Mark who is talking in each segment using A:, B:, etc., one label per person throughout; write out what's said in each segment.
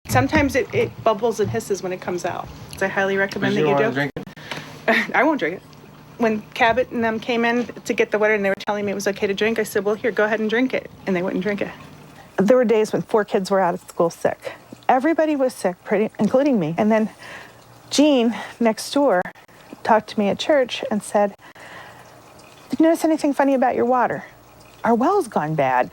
A: Sometimes it bubbles and hisses when it comes out. So I highly recommend that you do.
B: Drink it?
A: I won't drink it. When Cabot and them came in to get the water and they were telling me it was okay to drink, I said, well, here, go ahead and drink it. And they wouldn't drink it. There were days when 4 kids were out of school sick. Everybody was sick, including me. And then Jean, next door, talked to me at church and said, did you notice anything funny about your water? Our well's gone bad.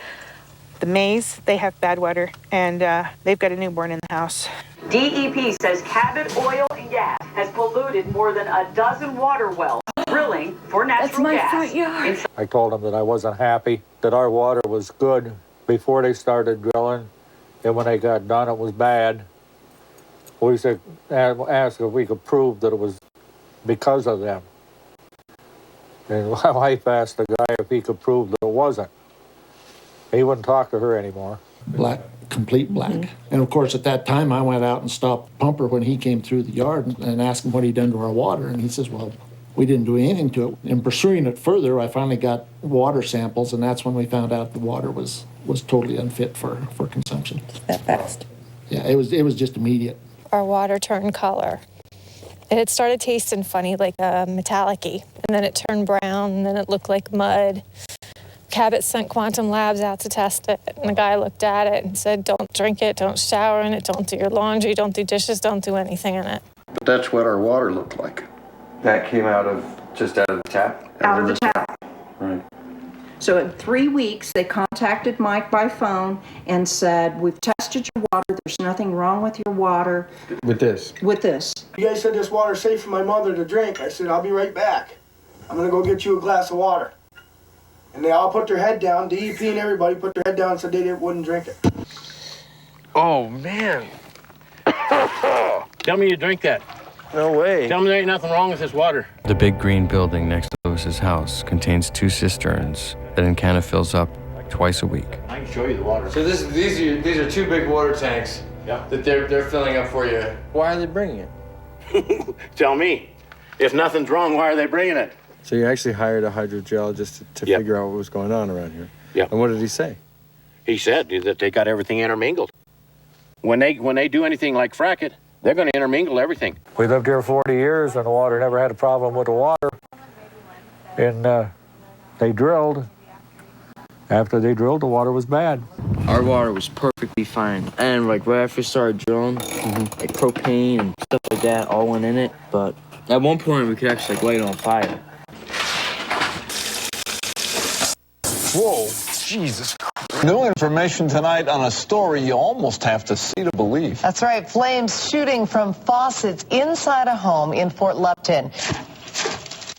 A: The Mays, they have bad water, and they've got a newborn in the house.
C: DEP says Cabot Oil and Gas has polluted more than a dozen water wells drilling for natural gas.
D: That's my front yard.
E: I told them that I wasn't happy, that our water was good before they started drilling, and when they got done, it was bad. We said, asked if we could prove that it was because of them. And my wife asked the guy if he could prove that it wasn't. He wouldn't talk to her anymore.
F: Black, complete black. Mm-hmm. And of course, at that time, I went out and stopped Pumper when he came through the yard and asked him what he'd done to our water. And he says, well, we didn't do anything to it. In pursuing it further, I finally got water samples, and that's when we found out the water was totally unfit for consumption.
D: That fast?
F: Yeah, it was just immediate.
G: Our water turned color. It had started tasting funny, like metallic-y, and then it turned brown, and then it looked like mud. Cabot sent Quantum Labs out to test it, and the guy looked at it and said, don't drink it, don't shower in it, don't do your laundry, don't do dishes, don't do anything in it.
H: But that's what our water looked like.
B: That came out of the tap?
D: Out of the tap.
B: Right.
D: So in 3 weeks, they contacted Mike by phone and said, we've tested your water. There's nothing wrong with your water.
B: With this?
D: With this.
I: You guys said this water's safe for my mother to drink. I said, I'll be right back. I'm going to go get you a glass of water. And they all put their head down. DEP and everybody put their head down and said they wouldn't drink it.
J: Oh, man. Tell me you drink that.
B: No way.
J: Tell me there ain't nothing wrong with this water.
K: The big green building next to Lewis's house contains 2 cisterns that Encana fills up twice a week.
J: I can show you the water.
B: So these are 2 big water tanks that they're filling up for you. Why are they bringing it?
J: Tell me. If nothing's wrong, why are they bringing it?
B: So you actually hired a hydrogeologist to figure out what was going on around here?
J: Yeah.
B: And what did he say?
J: He said that they got everything intermingled. When they do anything like frack it, they're going to intermingle everything.
E: We lived here 40 years, and the water never had a problem with the water. And they drilled. After they drilled, the water was bad.
L: Our water was perfectly fine. And like right after we started drilling, like propane and stuff like that all went in it. But at one point, we could actually light it on fire.
H: Whoa, Jesus. New information tonight on a story you almost have to see to believe.
M: That's right. Flames shooting from faucets inside a home in Fort Lupton.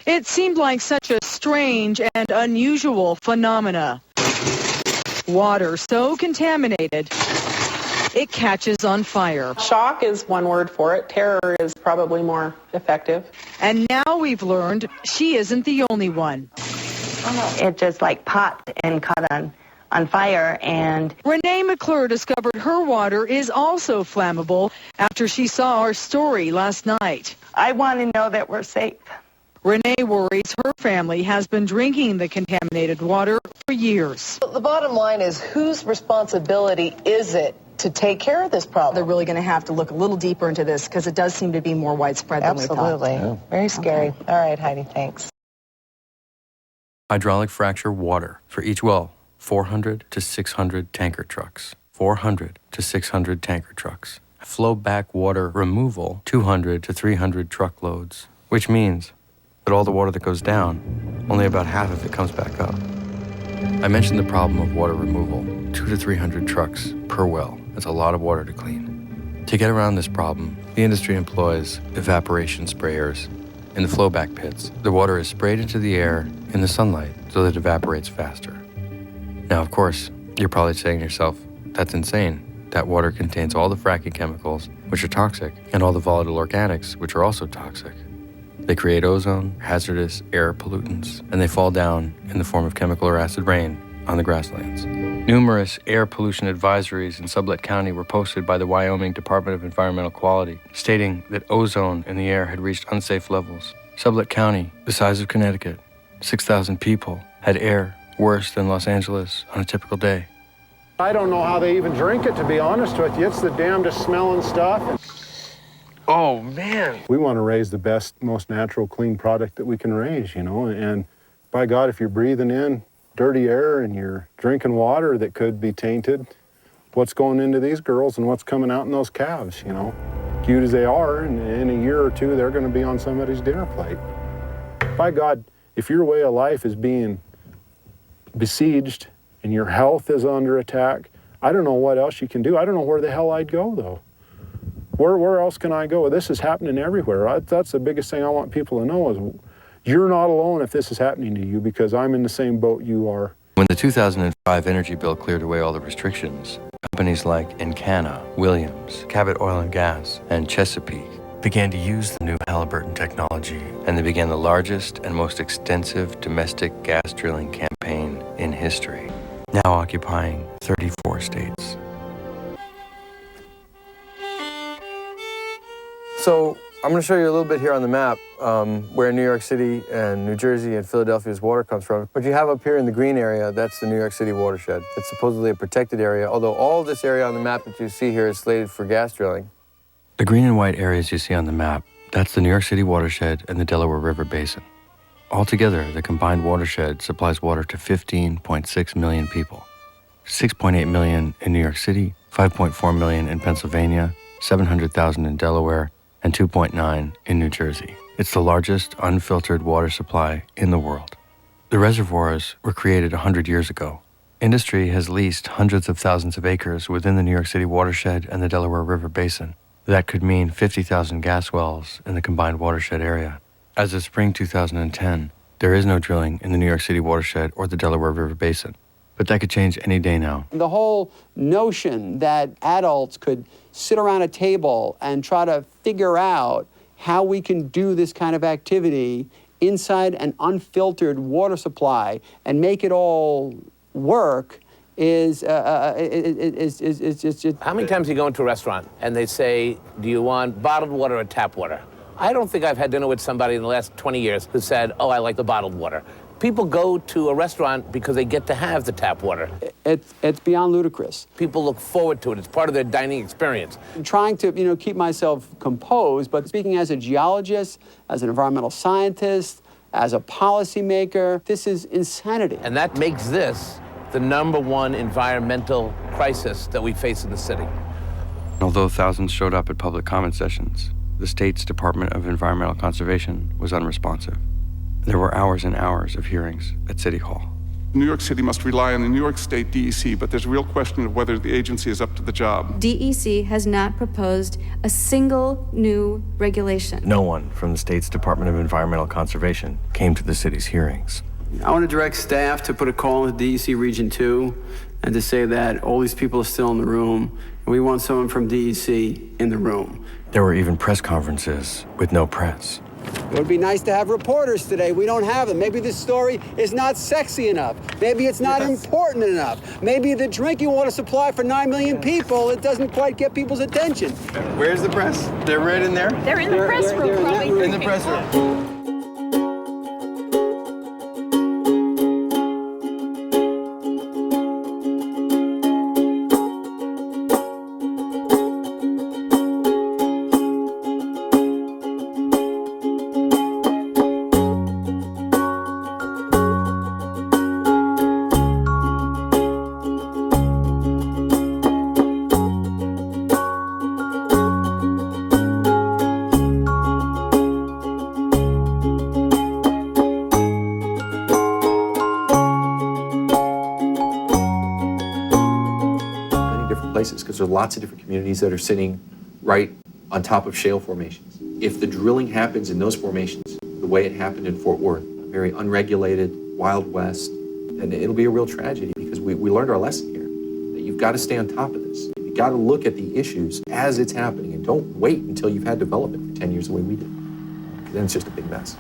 N: It seemed like such a strange and unusual phenomena. Water so contaminated, it catches on fire.
O: Shock is one word for it. Terror is probably more effective.
N: And now we've learned she isn't the only one.
P: It just like popped and caught on fire. And
N: Renee McClure discovered her water is also flammable after she saw our story last night.
P: I want to know that we're safe.
N: Renee worries her family has been drinking the contaminated water for years.
M: The bottom line is, whose responsibility is it to take care of this problem?
Q: They're really going to have to look a little deeper into this because it does seem to be more widespread than we thought.
M: Absolutely. Yeah. Very scary. Okay. All right, Heidi, thanks.
K: Hydraulic fracture water for each well, 400 to 600 tanker trucks. 400 to 600 tanker trucks. Flow back water removal, 200 to 300 truckloads, which means that all the water that goes down, only about half of it comes back up. I mentioned the problem of water removal, 200 to 300 trucks per well. That's a lot of water to clean. To get around this problem, the industry employs evaporation sprayers. In the flowback pits, the water is sprayed into the air in the sunlight so that it evaporates faster. Now, of course, you're probably saying to yourself, that's insane. That water contains all the fracking chemicals, which are toxic, and all the volatile organics, which are also toxic. They create ozone, hazardous air pollutants, and they fall down in the form of chemical or acid rain on the grasslands. Numerous air pollution advisories in Sublette County were posted by the Wyoming Department of Environmental Quality, stating that ozone in the air had reached unsafe levels. Sublette County, the size of Connecticut, 6,000 people, had air worse than Los Angeles on a typical day.
R: I don't know how they even drink it, to be honest with you. It's the damnedest smelling stuff.
B: Oh, man.
R: We want to raise the best, most natural, clean product that we can raise, you know, and by God, if you're breathing in dirty air and you're drinking water that could be tainted, what's going into these girls and what's coming out in those calves, you know? Cute as they are, and in a year or two, they're going to be on somebody's dinner plate. By God, if your way of life is being besieged and your health is under attack, I don't know what else you can do. I don't know where the hell I'd go, though. Where else can I go? This is happening everywhere. That's the biggest thing I want people to know is you're not alone if this is happening to you, because I'm in the same boat you are.
K: When the 2005 energy bill cleared away all the restrictions, companies like Encana, Williams, Cabot Oil and Gas, and Chesapeake began to use the new Halliburton technology, and they began the largest and most extensive domestic gas drilling campaign in history, now occupying 34 states.
B: So I'm going to show you a little bit here on the map where New York City and New Jersey and Philadelphia's water comes from. What you have up here in the green area, that's the New York City watershed. It's supposedly a protected area, although all this area on the map that you see here is slated for gas drilling.
K: The green and white areas you see on the map, that's the New York City watershed and the Delaware River Basin. Altogether, the combined watershed supplies water to 15.6 million people. 6.8 million in New York City, 5.4 million in Pennsylvania, 700,000 in Delaware, and 2.9 in New Jersey. It's the largest unfiltered water supply in the world. The reservoirs were created 100 years ago. Industry has leased hundreds of thousands of acres within the New York City watershed and the Delaware River Basin. That could mean 50,000 gas wells in the combined watershed area. As of spring 2010, there is no drilling in the New York City watershed or the Delaware River Basin. But that could change any day now.
S: The whole notion that adults could sit around a table and try to figure out how we can do this kind of activity inside an unfiltered water supply and make it all work is
T: How many times do you go into a restaurant and they say, do you want bottled water or tap water? I don't think I've had dinner with somebody in the last 20 years who said, oh, I like the bottled water. People go to a restaurant because they get to have the tap water.
S: It's beyond ludicrous.
T: People look forward to it. It's part of their dining experience.
S: I'm trying to, keep myself composed, but speaking as a geologist, as an environmental scientist, as a policymaker, this is insanity.
T: And that makes this the #1 environmental crisis that we face in the city.
K: Although thousands showed up at public comment sessions, the state's Department of Environmental Conservation was unresponsive. There were hours and hours of hearings at City Hall.
U: New York City must rely on the New York State DEC, but there's a real question of whether the agency is up to the job.
V: DEC has not proposed a single new regulation.
K: No one from the state's Department of Environmental Conservation came to the city's hearings.
W: I want to direct staff to put a call in the DEC Region 2 and to say that all these people are still in the room, and we want someone from DEC in the room.
K: There were even press conferences with no press.
S: It would be nice to have reporters today. We don't have them. Maybe this story is not sexy enough. Maybe it's not important enough. Maybe the drinking water supply for 9 million people, it doesn't quite get people's attention.
B: Where's the press? They're right in there?
V: They're in the press room, probably.
B: In the press room.
X: Because there are lots of different communities that are sitting right on top of shale formations. If the drilling happens in those formations the way it happened in Fort Worth, very unregulated, Wild West, then it'll be a real tragedy because we learned our lesson here, that you've got to stay on top of this. You've got to look at the issues as it's happening and don't wait until you've had development for 10 years the way we did. Then it's just a big mess.